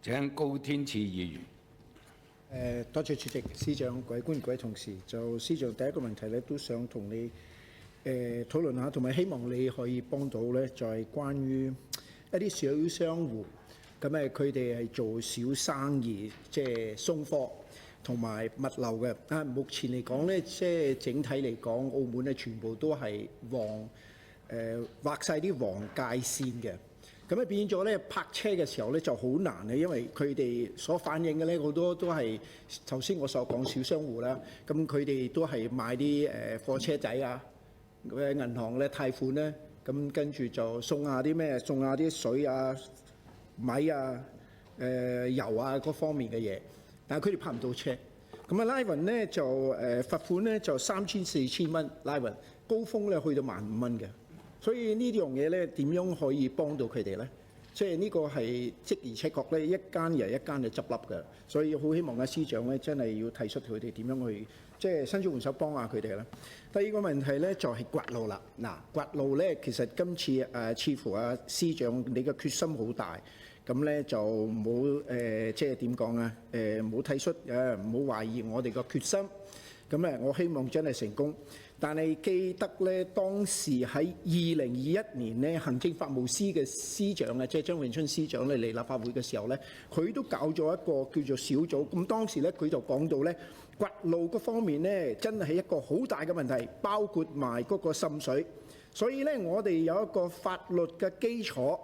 請高天賜議員。多謝主席、司長、各位官員、各位同事。就司長第一個問題咧，都想同你討論下，同埋希望你可以幫到咧，就係關於一啲小商戶，咁佢哋係做小生意，即係送貨同埋物流嘅。目前嚟講咧，即係整體嚟講，澳門咧全部都係畫晒啲黃界線嘅。咁變咗咧，泊車嘅時候咧就好難嘅，因為佢哋所反映嘅咧好多都係頭先我所講小商戶啦。咁佢哋都係買啲貨車仔啊，銀行咧貸款咧，咁跟住就送下啲咩，送下啲水啊、米啊、油啊嗰方面嘅嘢。但係佢哋泊唔到車，咁拉勻咧就罰款咧就3000、4000蚊拉勻，高峰咧去到15,000蚊嘅。所以呢樣嘢咧，點樣可以幫到佢哋咧？即係呢個係的而且確咧，一間又一間就執笠嘅。所以好希望司長咧，真係要提出佢哋點樣去，即係伸出援手幫下佢哋啦。第二個問題咧就係刮路啦。刮路咧其實今次似乎司長你嘅決心好大，咁咧就唔好即係點講啊？唔好睇出唔好懷疑我哋嘅決心。咁我希望真係成功。但係記得咧，當時喺2021年咧，行政法務司嘅司長即係張榮春司長咧嚟立法會嘅時候咧，佢都搞咗一個叫做小組。咁當時咧，佢就講到咧，掘路嗰方面咧，真係一個好大嘅問題，包括埋嗰個滲水。所以咧，我哋有一個法律嘅基礎，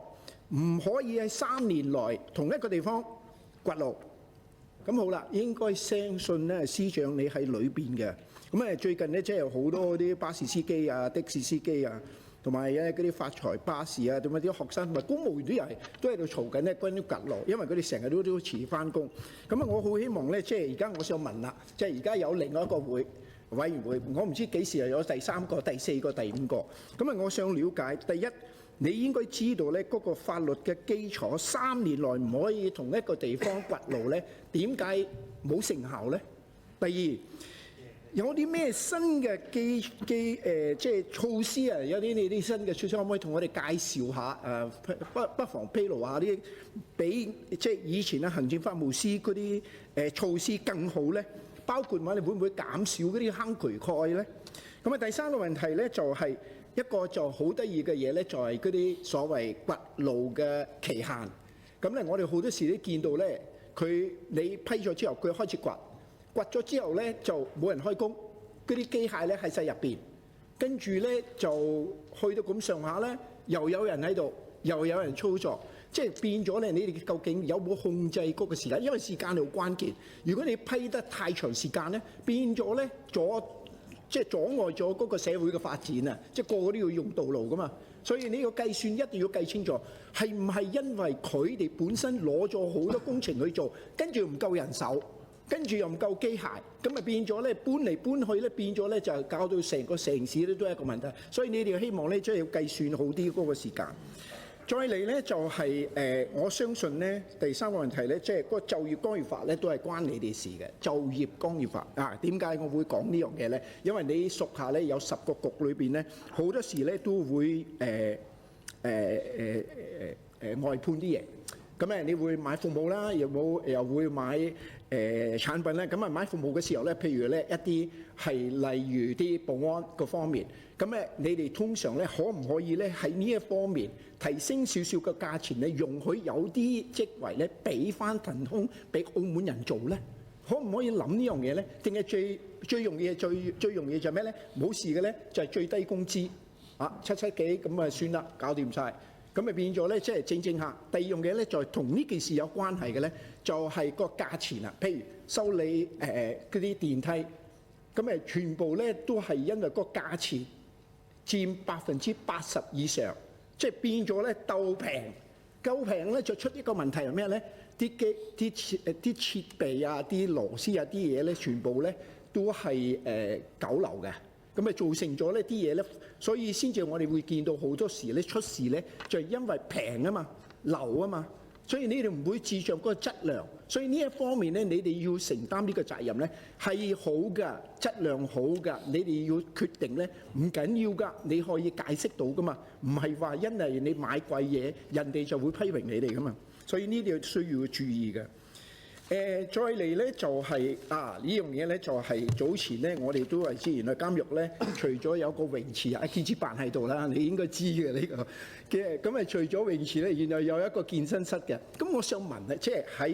唔可以喺3年內同一個地方掘路。咁好啦，應該相信咧，司長你喺裏邊嘅。咁最近咧，即係有好多啲巴士司機啊、的士司機啊，同埋嗰啲發財巴士啊，同埋啲學生同埋公務員都喺度嘈緊咧，關於掘路，因為佢哋成日都遲翻工。咁我好希望咧，即係而家我想問啦，即係而家有另外一個委員會，我唔知幾時又有第3個、第4個、第5個。咁我想了解，第一，你應該知道咧，嗰個法律嘅基礎3年內唔可以同一個地方掘路咧，點解冇成效咧？第二，有啲咩新嘅即係措施啊？有啲你啲新嘅措施可唔可以同我哋介紹下？不妨披露下啲比即係以前行政法務司嗰啲措施更好咧？包括話你會唔會減少嗰啲坑渠蓋咧？咁第三個問題咧就係一個就好得意嘅嘢咧，就係嗰啲所謂掘路嘅期限。咁咧我哋好多時都見到咧，你批咗之後，佢開始掘咗之後咧就冇人開工，嗰啲機械咧喺晒入邊，跟住咧就去到咁上下咧，又有人喺度，又有人操作，即係變咗咧。你哋究竟有冇控制嗰個時間？因為時間係好關鍵。如果你批得太長時間咧，變咗咧即係阻礙咗嗰個社會嘅發展啊！即係個個都要用道路噶嘛，所以你個計算一定要計清楚，係唔係因為佢哋本身攞咗好多工程去做，跟住唔夠人手？跟住又唔夠機械，咁咪變咗咧搬嚟搬去咧，變咗咧就搞到成個城市咧都係一個問題。所以你哋希望咧即係要計算好啲嗰個時間。再嚟咧就係我相信咧第三個問題咧，即係嗰個就業干預法咧都係關你哋事嘅。就業干預法點解我會講呢樣嘢咧？因為你屬下咧有10個局裏邊咧，好多時咧都會外判啲嘢。咁你會買服務啦，又會買產品咧。咁買服務嘅時候咧，譬如咧一啲係例如啲保安嗰方面，咁你哋通常咧可唔可以咧喺呢一方面提升少少嘅價錢咧，容許有啲職位咧俾翻騰空俾澳門人做咧？可唔可以諗呢樣嘢咧？定係最容易最容易就係咩咧？冇事嘅咧就係最低工資7幾咁算啦，搞掂晒。咁咪變咗咧，即係正下。第二樣嘢咧，就係同呢件事有關係嘅咧，就係個價錢啦。譬如修理嗰啲電梯，咁全部咧都係因為個價錢佔80%以上，即係變咗咧鬥平咧就出一個問題係咩咧？啲設備啊、啲螺絲啊、啲嘢咧，全部咧都係九流嘅。咁咪造成咗呢啲嘢咧，所以先至我哋會見到好多時咧出事咧，就係因為平啊嘛、流啊嘛，所以你哋唔會注重嗰個質量，所以呢一方面咧，你哋要承擔呢個責任咧係好㗎，質量好㗎，你哋要決定咧唔緊要㗎，你可以解釋到㗎嘛，唔係話因為你買貴嘢，人哋就會批評你哋㗎嘛。所以呢啲需要注意嘅。再嚟咧就係呢樣嘢咧就係早前咧我哋都係知，原來監獄咧除咗有個泳池建設辦喺度啦，你應該知嘅呢個嘅。咁除咗泳池咧，原來有一個健身室嘅。咁我想問咧，即係喺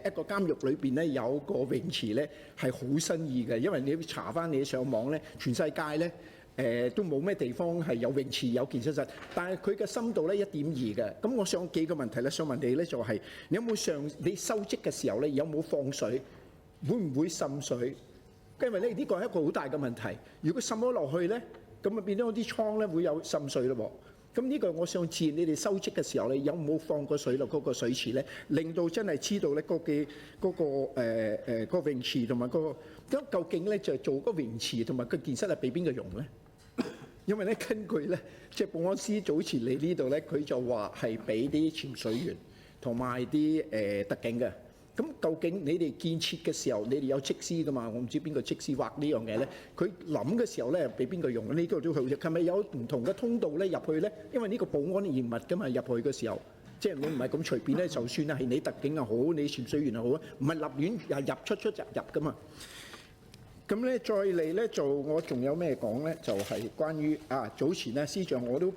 一個監獄裏邊咧有個泳池咧係好新意嘅，因為你查翻你上網咧，全世界咧都冇咩地方係有泳池有健身室，但係佢嘅深度咧1.2嘅。咁我想幾個問題咧，想問你咧就係你有冇你收職嘅時候咧有冇放水，會唔會滲水？因為咧呢個係一個好大嘅問題。如果滲咗落去咧，咁啊變咗啲倉咧會有滲水咯喎。咁呢個我想知你哋收職嘅時候咧有冇放過水落嗰個水池咧，令到真係知道咧嗰個泳池同埋咁究竟咧就做個泳池同埋個健身係俾邊個用咧？因為咧根據咧即係保安司早前嚟呢度咧，佢就話係俾啲潛水員同埋啲特警嘅。咁究竟你哋建設嘅時候，你哋有則師㗎嘛？我唔知邊個則師畫呢樣嘢咧。佢諗嘅時候咧，俾邊個用？呢個都好。係咪有唔同嘅通道咧入去咧？因為呢個保安嚴密㗎嘛，入去嘅時候，即係你唔係咁隨便咧，就算係你特警又好，你潛水員又好，唔係立亂入出入㗎嘛。咁咧再嚟咧就我仲有咩講咧？就係關於早前咧司長我都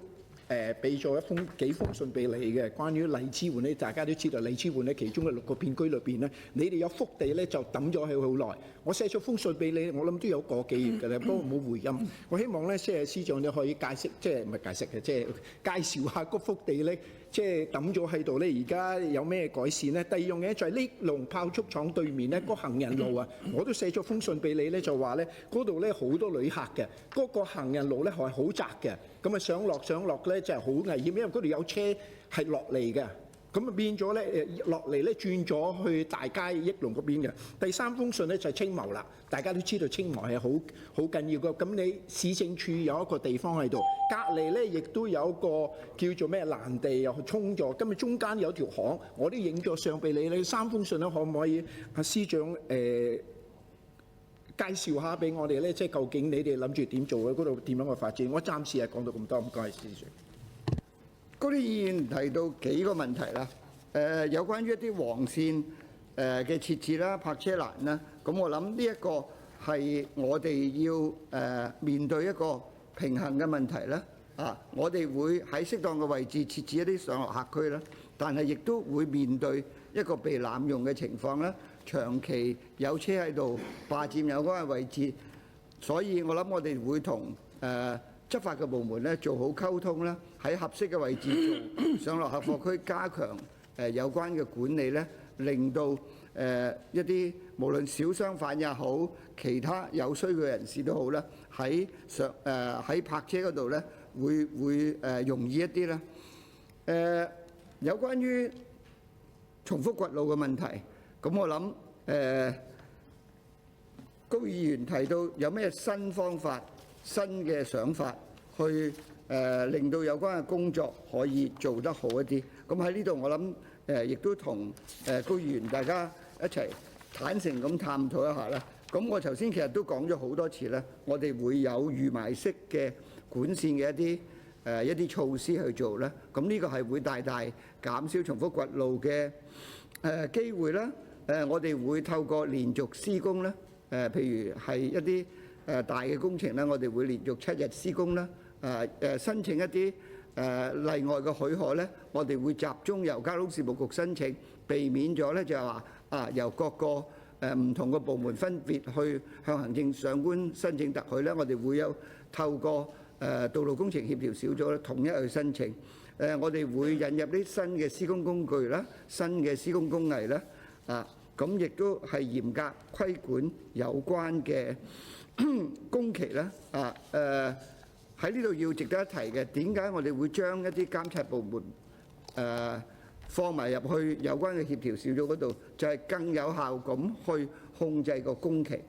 俾咗幾封信俾你嘅，關於荔枝灣咧，大家都知道荔枝灣咧其中嘅6個片區裏邊咧，你哋有幅地咧就抌咗佢好耐。我寫咗封信俾你，我諗都有個幾月㗎啦，不過冇回音。我希望咧即係司長你可以解釋，即係唔係解釋嘅，即係介紹下嗰幅地咧，即係抌咗喺度咧，而家有咩改善咧？第二樣嘢就係呢龍炮竹廠對面咧，個行人路啊，我都寫咗封信俾你咧，就話咧嗰度咧好多旅客嘅，嗰個行人路咧係好窄嘅，咁啊上落咧就係好危險，因為嗰度有車係落嚟嘅。咁啊變咗咧落嚟咧轉咗去大街益隆嗰邊嘅。第三封信咧就係青茂啦，大家都知道青茂係好緊要嘅。咁你市政處有一個地方喺度，隔離咧亦都有個叫做咩爛地又沖咗，今日中間有條巷，我都影咗相俾你。你三封信咧可唔可以司長介紹下俾我哋咧？即係究竟你哋諗住點做嘅？嗰度點樣嘅發展？我暫時係講到咁多，唔該，司長。嗰啲議員提到幾個問題啦，有關於一啲黃線嘅設置啦、泊車欄啦，咁我諗呢一個係我哋要面對一個平衡嘅問題啦。我哋會喺適當嘅位置設置一啲上落客區啦，但係亦都會面對一個被濫用嘅情況啦，長期有車喺度霸佔有關嘅位置，所以我諗我哋會同執法嘅部門咧做好溝通啦，喺合適嘅位置做上落客貨區，加強有關嘅管理咧，令到一啲無論小商販也好，其他有需嘅人士都好啦，喺泊車嗰度咧會容易一啲啦。有關於重複掘路嘅問題，咁我諗高議員提到有咩新方法、新嘅想法去令到有關嘅工作可以做得好一啲。咁喺呢度我諗亦都同高議員大家一齊坦誠咁探討一下啦。咁我頭先其實都講咗好多次啦，我哋會有預埋式嘅管線嘅一啲措施去做啦。咁呢個係會大大減少重複掘路嘅機會啦。我哋會透過連續施工啦，譬如係一啲大嘅工程咧，我哋會連續7日施工啦。申請一啲例外嘅許可咧，我哋會集中由交通事務局申請，避免咗咧就係話由各個唔同嘅部門分別去向行政長官申請特許咧。我哋會有透過道路工程協調小組咧統一去申請。我哋會引入啲新嘅施工工具啦、新嘅施工工藝啦。咁亦都係嚴格規管有關嘅工期啦。喺呢度要值得一提嘅，點解我哋會將一啲監察部門放埋入去有關嘅協調小組嗰度，就係更有效咁去控制個工期。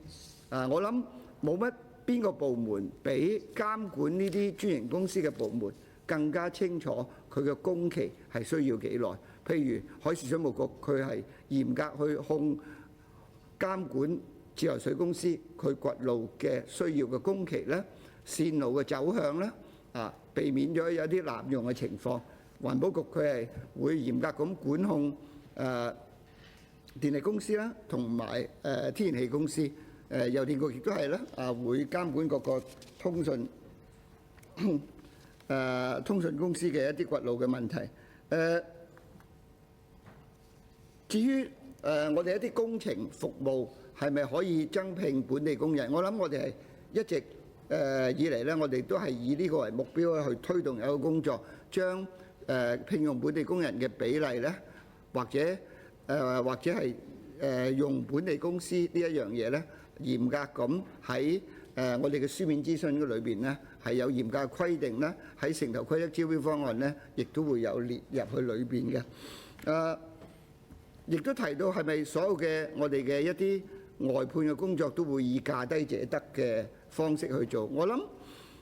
我諗冇乜邊個部門比監管呢啲專營公司嘅部門更加清楚佢嘅工期係需要幾耐。譬如海事水務局，佢係嚴格去監管自來水公司佢掘路嘅需要嘅工期咧、線路嘅走向啦，避免咗有啲濫用嘅情況。環保局佢係會嚴格咁管控電力公司啦，同埋天然氣公司。郵電局亦都係啦，會監管各個通訊公司嘅一啲掘路嘅問題。至於我哋一啲工程服務係咪可以增聘本地工人？我諗我哋係一直以嚟咧，我哋都係以呢個為目標去推動有個工作，將聘用本地工人嘅比例咧，或者係用本地公司呢一樣嘢咧，嚴格咁喺我哋嘅書面諮詢裏邊咧，係有嚴格規定咧，喺城投規則招標方案咧，亦都會有列入去裏邊嘅。亦都提到係咪所有嘅我哋嘅一啲外判嘅工作都會以價低者得嘅方式去做？我諗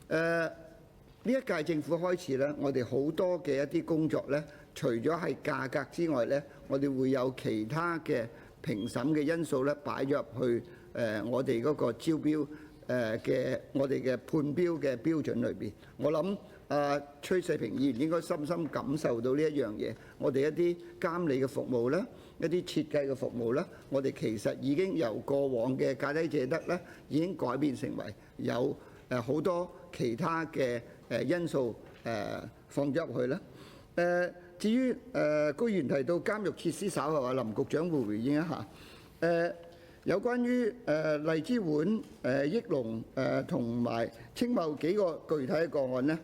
呢一屆政府開始咧，我哋好多嘅一啲工作咧，除咗係價格之外咧，我哋會有其他嘅評審嘅因素咧，擺咗入去我哋嗰個招標嘅我哋嘅判標嘅標準裏邊。我諗崔世平議員應該深深感受到呢一樣嘢。我哋一啲監理嘅服務啦，一啲設計嘅服務啦，我哋其實已經由過往嘅價低者得咧，已經改變成為有好多其他嘅因素放咗入去啦。至於高議員提到監獄設施，稍後林局長會回應一下。有關於荔枝碗、益隆同埋青茂幾個具體嘅個案咧，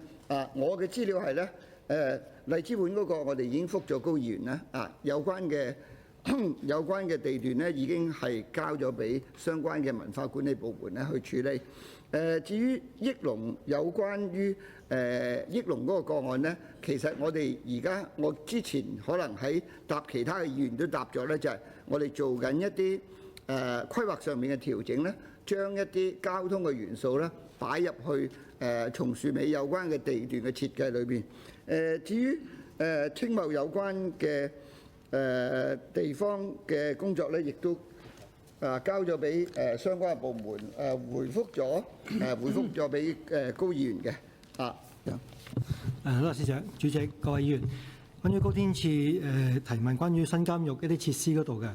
我嘅資料係咧，荔枝碗嗰個我哋已經覆咗高議員啦，有關嘅地段咧已經係交咗俾相關嘅文化管理部門咧去處理。至於益隆有關於益隆嗰個個案咧，其實我之前可能喺答其他嘅議員都答咗咧，就係我哋做緊一啲規劃上面嘅調整咧，將一啲交通嘅元素咧擺入去松樹尾有關嘅地段嘅設計裏邊。至於青茂有關嘅地方嘅工作咧，亦都交咗俾相關嘅部門回覆咗俾高議員嘅。好啦，司長、主席、各位議員，關於高天賜提問關於新監獄一啲設施嗰度嘅。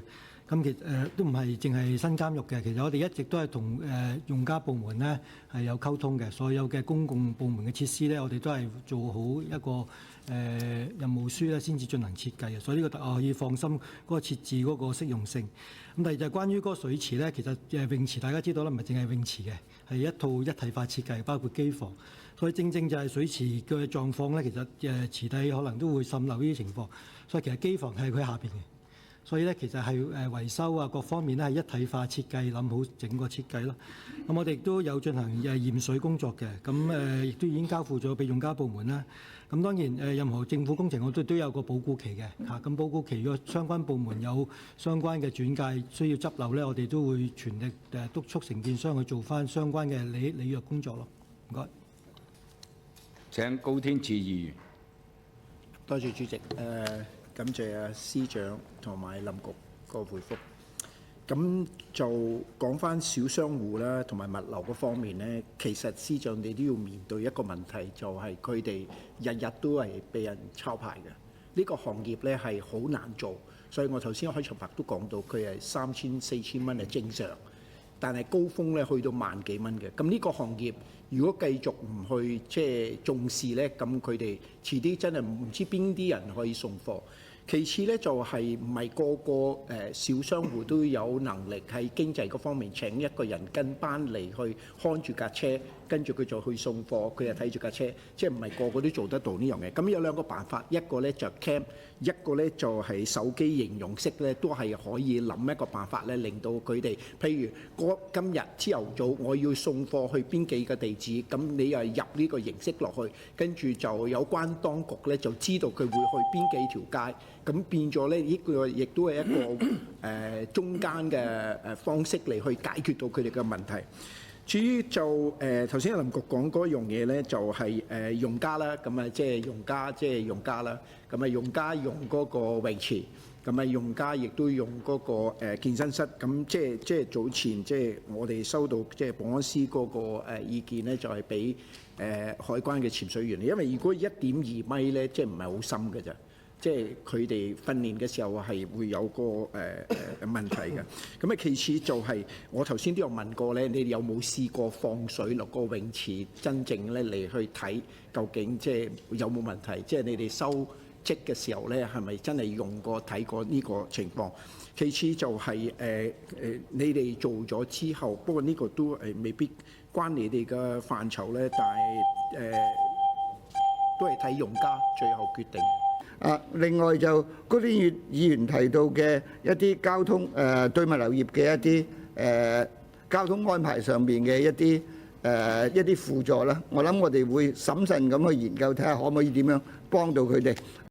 咁其實都唔係淨係新監獄嘅，其實我哋一直都係同用家部門咧係有溝通嘅。所有嘅公共部門嘅設施咧，我哋都係做好一個任務書咧，先至進行設計嘅。所以呢個可以放心嗰個設置嗰個適用性。咁第二就係關於嗰個水池咧，其實泳池大家知道啦，唔係淨係泳池嘅，係一套一體化設計，包括機房。所以正就係水池嘅狀況咧，其實池底可能都會滲漏呢啲情況。所以其實機房係佢下邊嘅。所以咧，其實係維修啊，各方面咧係一體化設計，諗好整個設計咯。咁我哋亦都有進行驗水工作嘅，咁亦都已經交付咗俾用家部門啦。咁當然任何政府工程我都有個保固期嘅嚇。咁保固期如果相關部門有相關嘅轉介需要執漏咧，我哋都會全力督促承建商去做翻相關嘅履約工作咯。唔該。請高天賜議員。多謝主席。感謝司長同埋林局個回覆。咁就講翻小商戶啦，同埋物流嗰方面呢，其實司長你都要面對一個問題，就係佢哋日日都係被人抄牌嘅。呢個行業呢係好難做，所以我頭先開場白都講到，佢係3000、4000蚊係正常，但係高峰呢去到萬幾蚊嘅。咁呢個行業如果繼續唔去重視呢，咁佢哋遲啲真係唔知邊啲人可以送貨。其次咧就係唔係個個小商戶都有能力喺經濟嗰方面請一個人跟班嚟去看住架車，跟住佢就去送貨，佢又睇住架車，即係唔係個個都做得到呢樣嘢。咁有兩個辦法，一個咧就 cam， 一個咧就係手機應用式咧，都係可以諗一個辦法咧，令到佢哋，譬如今日朝頭早我要送貨去邊幾個地址，咁你又入呢個形式落去，跟住就有關當局咧就知道佢會去邊幾條街。咁變咗咧，呢個亦都係一個中間嘅方式嚟去解決到佢哋嘅問題。至於就頭先林局講嗰樣嘢咧，就係用家啦，咁啊即係用家啦，咁啊用家用嗰個泳池，咁啊用家亦都用嗰個健身室，咁即係早前即係我哋收到即係保安司嗰個意見咧，就係俾海關嘅潛水員，因為如果1.2米咧，即係唔係好深嘅咋。即係佢哋訓練嘅時候係會有個問題嘅。咁啊，其次就係我頭先都有問過咧，你哋有冇試過放水落個泳池，真正咧嚟去睇究竟即係有冇問題？即係你哋收職嘅時候咧，係咪真係用過睇過呢個情況？其次就係你哋做咗之後，不過呢個都未必關你哋嘅範疇咧，但係都係睇用家最後決定。另外就嗰啲議員提到嘅一啲交通對物流業嘅一啲交通安排上面嘅一啲輔助啦，我諗我哋會審慎咁去研究，睇下可唔可以點樣幫到佢哋。